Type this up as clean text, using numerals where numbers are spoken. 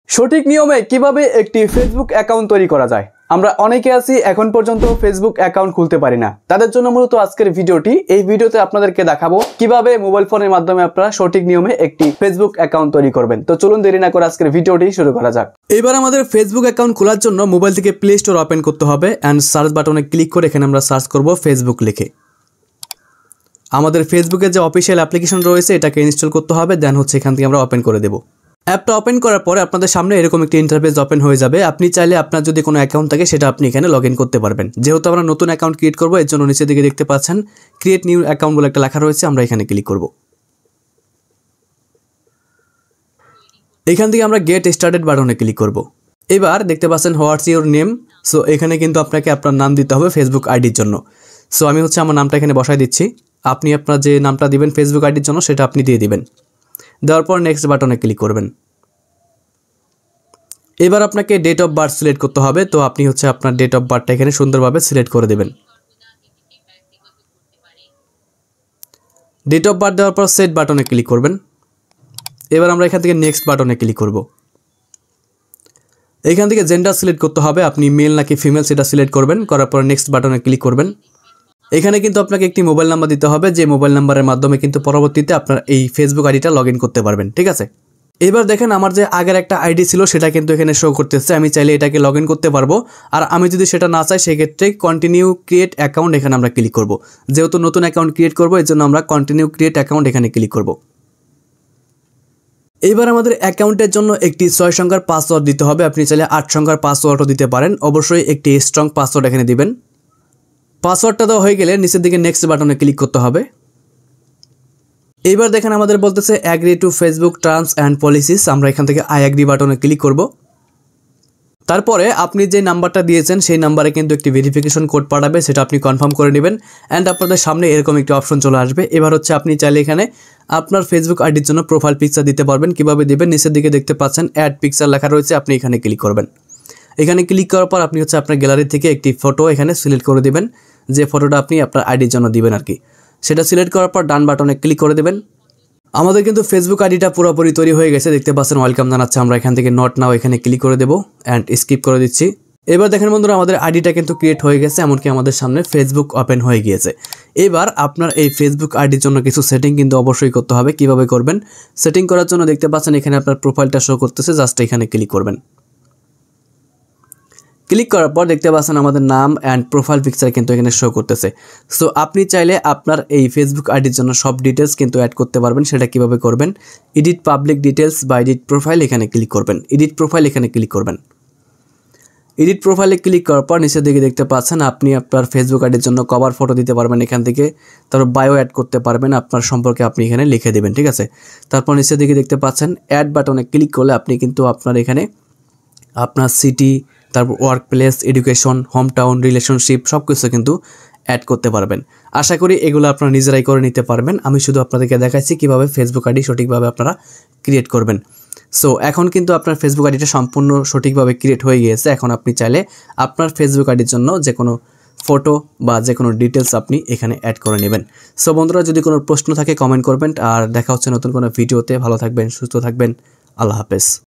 সঠিক নিয়মে কিভাবে একটি ফেসবুক অ্যাকাউন্ট তৈরি করা যায়। আমরা অনেকে আছি এখন পর্যন্ত ফেসবুক অ্যাকাউন্ট খুলতে পারি না। তাদের জন্য মূলত আজকের ভিডিওটি। এই ভিডিওতে আপনাদেরকে দেখাবো কিভাবে মোবাইল ফোনের মাধ্যমে আপনারা সঠিক নিয়মে একটি ফেসবুক অ্যাকাউন্ট তৈরি করবেন। তো চলুন দেরি না করে আজকের ভিডিওটি শুরু করা যাক। এবার আমাদের ফেসবুক অ্যাকাউন্ট খোলার জন্য মোবাইল থেকে প্লে স্টোর ওপেন করতে হবে অ্যান্ড সার্চ বাটনে ক্লিক করে এখানে আমরা সার্চ করব ফেসবুক লিখে। আমাদের ফেসবুকের যে অফিসিয়াল অ্যাপ্লিকেশন রয়েছে এটাকে ইনস্টল করতে হবে, দেন হচ্ছে এখান থেকে আমরা ওপেন করে দেব। অ্যাপটা ওপেন করার পরে আপনাদের সামনে এরকম একটি ইন্টারফেস ওপেন হয়ে যাবে। আপনি চাইলে আপনার যদি কোনো অ্যাকাউন্ট থাকে সেটা আপনি এখানে লগ ইন করতে পারবেন। যেহেতু আমরা নতুন অ্যাকাউন্ট ক্রিয়েট করবো এর জন্য নিচের দিকে দেখতে পাচ্ছেন ক্রিয়েট নিউ অ্যাকাউন্ট বলে একটা লেখা রয়েছে, আমরা এখানে ক্লিক করব। এখান থেকে আমরা গেট স্টার্টেড বাটনে ক্লিক করব। এবার দেখতে পাচ্ছেন হোয়াটস ইউর নেম। সো এখানে কিন্তু আপনাকে আপনার নাম দিতে হবে ফেসবুক আইডির জন্য। সো আমি হচ্ছে আমার নামটা এখানে বসাই দিচ্ছি। আপনি আপনার যে নামটা দিবেন ফেসবুক আইডির জন্য সেটা আপনি দিয়ে দিবেন। দেওয়ার পর নেক্সট বাটনে ক্লিক করবেন। এবার আপনাকে ডেট অফ বার্থ সিলেক্ট করতে হবে। তো আপনি হচ্ছে আপনার ডেট অফ বার্থটা এখানে সুন্দরভাবে সিলেক্ট করে দেবেন। ডেট অফ বার্থ দেওয়ার পর সেট বাটনে ক্লিক করবেন। এবার আমরা এখান থেকে নেক্সট বাটনে ক্লিক করব। এখান থেকে জেন্ডার সিলেক্ট করতে হবে, আপনি মেল নাকি ফিমেল সেটা সিলেক্ট করবেন। করার পর নেক্সট বাটনে ক্লিক করবেন। এখানে কিন্তু আপনাকে একটি মোবাইল নাম্বার দিতে হবে, যে মোবাইল নাম্বারের মাধ্যমে কিন্তু পরবর্তীতে আপনার এই ফেসবুক আইডিটা লগ ইন করতে পারবেন। ঠিক আছে, এবার দেখেন আমার যে আগের একটা আইডি ছিল সেটা কিন্তু এখানে শো করতেছে। আমি চাইলে এটাকে লগ ইন করতে পারবো। আর আমি যদি সেটা না চাই সেক্ষেত্রে কন্টিনিউ ক্রিয়েট অ্যাকাউন্ট এখানে আমরা ক্লিক করব। যেহেতু নতুন অ্যাকাউন্ট ক্রিয়েট করবো এর জন্য আমরা কন্টিনিউ ক্রিয়েট অ্যাকাউন্ট এখানে ক্লিক করব। এবার আমাদের অ্যাকাউন্টের জন্য একটি 6 সংখ্যার পাসওয়ার্ড দিতে হবে। আপনি চাইলে 8 সংখ্যার পাসওয়ার্ডও দিতে পারেন। অবশ্যই একটি স্ট্রং পাসওয়ার্ড এখানে দিবেন। পাসওয়ার্ডটা দেওয়া হয়ে গেলে নিচের দিকে নেক্সট বাটনে ক্লিক করতে হবে। এইবার দেখেন আমাদের বলতেছে agree to Facebook terms and policies. আমরা এখান থেকে আই অ্যাগ্রি বাটনে ক্লিক করব। তারপরে আপনি যে নাম্বারটা দিয়েছেন সেই নাম্বারে কিন্তু একটি ভেরিফিকেশন কোড পাঠাবে, সেটা আপনি কনফার্ম করে নেবেন। অ্যান্ড আপনাদের সামনে এরকম একটি অপশন চলে আসবে। এবার হচ্ছে আপনি চাইলে এখানে আপনার ফেসবুক আইডির জন্য প্রোফাইল পিকচার দিতে পারবেন। কীভাবে দেবেন, নিচের দিকে দেখতে পাচ্ছেন অ্যাড পিকচার লেখা রয়েছে, আপনি এখানে ক্লিক করবেন। এখানে ক্লিক করার পর আপনি হচ্ছে আপনার গ্যালারি থেকে একটি ফটো এখানে সিলেক্ট করে দেবেন, যে ফটোটা আপনি আপনার আইডির জন্য দিবেন আর কি। সেটা সিলেক্ট করার পর ডান বাটনে ক্লিক করে দেবেন। আমাদের কিন্তু ফেসবুক আইডিটা পুরোপুরি তৈরি হয়ে গেছে, দেখতে পাচ্ছেন ওয়েলকাম জানাচ্ছে। আমরা এখান থেকে নট নাও এখানে ক্লিক করে দেবো অ্যান্ড স্কিপ করে দিচ্ছি। এবার দেখেন বন্ধুরা আমাদের আইডিটা কিন্তু ক্রিয়েট হয়ে গেছে, এমনকি আমাদের সামনে ফেসবুক ওপেন হয়ে গিয়েছে। এবার আপনার এই ফেসবুক আইডির জন্য কিছু সেটিং কিন্তু অবশ্যই করতে হবে। কিভাবে করবেন, সেটিং করার জন্য দেখতে পাচ্ছেন এখানে আপনার প্রোফাইলটা শো করতেছে, জাস্ট এখানে ক্লিক করবেন। ক্লিক করার পর দেখতে পাচ্ছেন আমাদের নাম অ্যান্ড প্রোফাইল পিকচার কিন্তু এখানে শো করতেছে। সো আপনি চাইলে আপনার এই ফেসবুক আইডির জন্য সব ডিটেলস কিন্তু অ্যাড করতে পারবেন। সেটা কিভাবে করবেন, এডিট পাবলিক ডিটেলস বা এডিট প্রোফাইল এখানে ক্লিক করবেন। এডিট প্রোফাইল এখানে ক্লিক করবেন। এডিট প্রোফাইলে ক্লিক করার পর নিচের দিকে দেখতে পাচ্ছেন আপনি আপনার ফেসবুক আইডির জন্য কভার ফটো দিতে পারবেন এখান থেকে। তারপর বায়ো অ্যাড করতে পারবেন, আপনার সম্পর্কে আপনি এখানে লিখে দেবেন। ঠিক আছে, তারপর নিচের দিকে দেখতে পাচ্ছেন অ্যাড বাটনে ক্লিক করলে আপনি কিন্তু আপনার এখানে আপনার সিটি, তারপর work place, education, home town, relationship সব কিছু কিন্তু অ্যাড করতে পারবেন। আশা করি এগুলো আপনারা নিজেরাই করে নিতে পারবেন। আমি শুধু আপনাদেরকে দেখাচ্ছি কীভাবে ফেসবুক আইডি সঠিকভাবে আপনারা ক্রিয়েট করবেন। সো এখন কিন্তু আপনার ফেসবুক আইডিটা সম্পূর্ণ সঠিকভাবে ক্রিয়েট হয়ে গিয়েছে। এখন আপনি চাইলে আপনার ফেসবুক আইডির জন্য যে কোনো ফটো বা যে কোনো ডিটেলস আপনি এখানে অ্যাড করে নেবেন। সো বন্ধুরা যদি কোনো প্রশ্ন থাকে কমেন্ট করবেন, আর দেখা হচ্ছে নতুন কোনো ভিডিওতে। ভালো থাকবেন, সুস্থ থাকবেন, আল্লাহ হাফেজ।